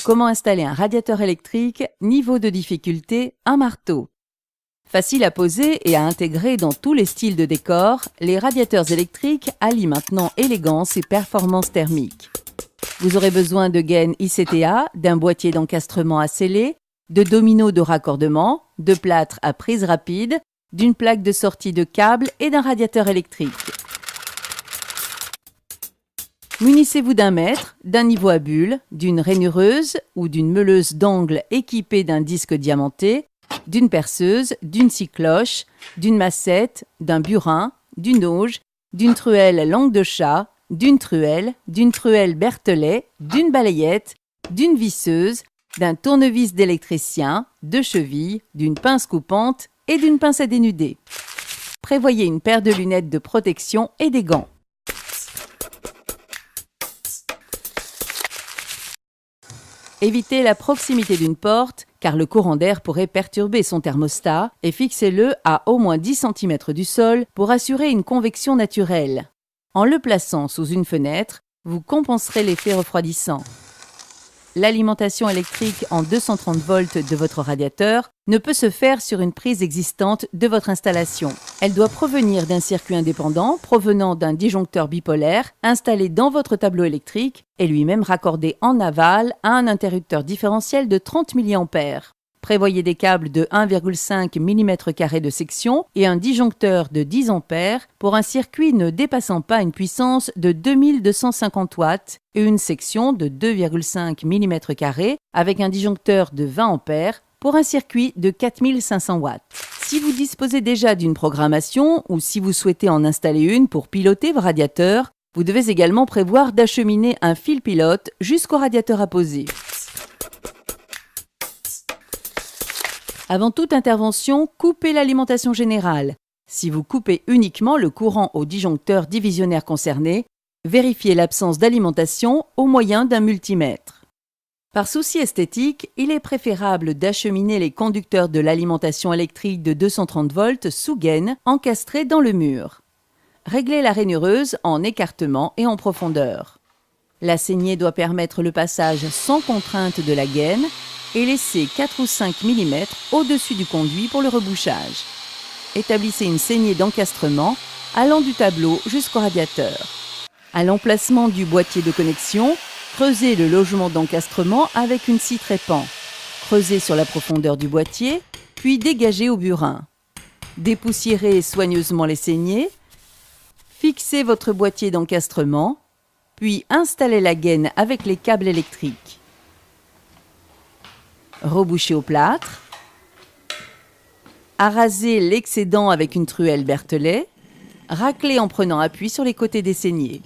Comment installer un radiateur électrique, niveau de difficulté, un marteau. Facile à poser et à intégrer dans tous les styles de décor, les radiateurs électriques allient maintenant élégance et performance thermique. Vous aurez besoin de gaines ICTA, d'un boîtier d'encastrement à scellé, de dominos de raccordement, de plâtre à prise rapide, d'une plaque de sortie de câble et d'un radiateur électrique. Munissez-vous d'un mètre, d'un niveau à bulles, d'une rainureuse ou d'une meuleuse d'angle équipée d'un disque diamanté, d'une perceuse, d'une scie cloche, d'une massette, d'un burin, d'une auge, d'une truelle langue de chat, d'une truelle Berthollet, d'une balayette, d'une visseuse, d'un tournevis d'électricien, de chevilles, d'une pince coupante et d'une pince à dénuder. Prévoyez une paire de lunettes de protection et des gants. Évitez la proximité d'une porte car le courant d'air pourrait perturber son thermostat et fixez-le à au moins 10 cm du sol pour assurer une convection naturelle. En le plaçant sous une fenêtre, vous compenserez l'effet refroidissant. L'alimentation électrique en 230 volts de votre radiateur ne peut se faire sur une prise existante de votre installation. Elle doit provenir d'un circuit indépendant provenant d'un disjoncteur bipolaire installé dans votre tableau électrique et lui-même raccordé en aval à un interrupteur différentiel de 30 mA. Prévoyez des câbles de 1,5 mm² de section et un disjoncteur de 10 A pour un circuit ne dépassant pas une puissance de 2250 watts et une section de 2,5 mm² avec un disjoncteur de 20 A pour un circuit de 4500 watts. Si vous disposez déjà d'une programmation ou si vous souhaitez en installer une pour piloter vos radiateurs, vous devez également prévoir d'acheminer un fil pilote jusqu'au radiateur à poser. Avant toute intervention, coupez l'alimentation générale. Si vous coupez uniquement le courant au disjoncteur divisionnaire concerné, vérifiez l'absence d'alimentation au moyen d'un multimètre. Par souci esthétique, il est préférable d'acheminer les conducteurs de l'alimentation électrique de 230 volts sous gaine encastrés dans le mur. Réglez la rainureuse en écartement et en profondeur. La saignée doit permettre le passage sans contrainte de la gaine et laissez 4 ou 5 mm au-dessus du conduit pour le rebouchage. Établissez une saignée d'encastrement allant du tableau jusqu'au radiateur. À l'emplacement du boîtier de connexion, creusez le logement d'encastrement avec une scie trépan. Creusez sur la profondeur du boîtier, puis dégagez au burin. Dépoussiérez soigneusement les saignées. Fixez votre boîtier d'encastrement, puis installez la gaine avec les câbles électriques. Rebouchez au plâtre. Arasez l'excédent avec une truelle Berthollet. Raclez en prenant appui sur les côtés des saignées.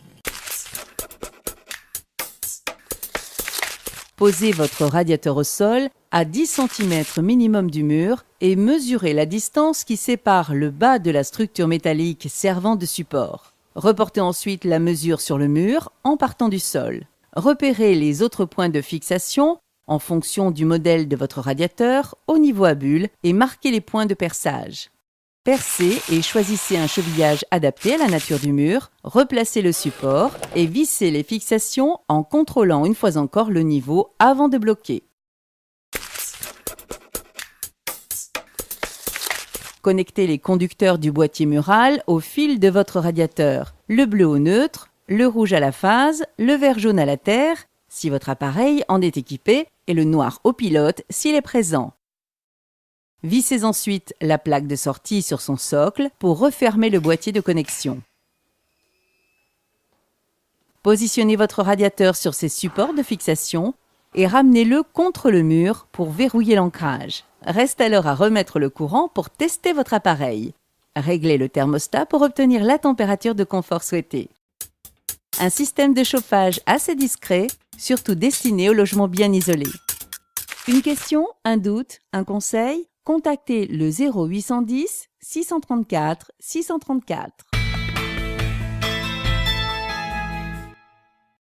Posez votre radiateur au sol à 10 cm minimum du mur et mesurez la distance qui sépare le bas de la structure métallique servant de support. Reportez ensuite la mesure sur le mur en partant du sol. Repérez les autres points de fixation en fonction du modèle de votre radiateur au niveau à bulles et marquez les points de perçage. Percez et choisissez un chevillage adapté à la nature du mur, replacez le support et vissez les fixations en contrôlant une fois encore le niveau avant de bloquer. Connectez les conducteurs du boîtier mural au fil de votre radiateur, le bleu au neutre, le rouge à la phase, le vert jaune à la terre, si votre appareil en est équipé, et le noir au pilote s'il est présent. Vissez ensuite la plaque de sortie sur son socle pour refermer le boîtier de connexion. Positionnez votre radiateur sur ses supports de fixation et ramenez-le contre le mur pour verrouiller l'ancrage. Reste alors à remettre le courant pour tester votre appareil. Réglez le thermostat pour obtenir la température de confort souhaitée. Un système de chauffage assez discret, surtout destiné aux logements bien isolés. Une question, un doute, un conseil? Contactez le 0810 634 634.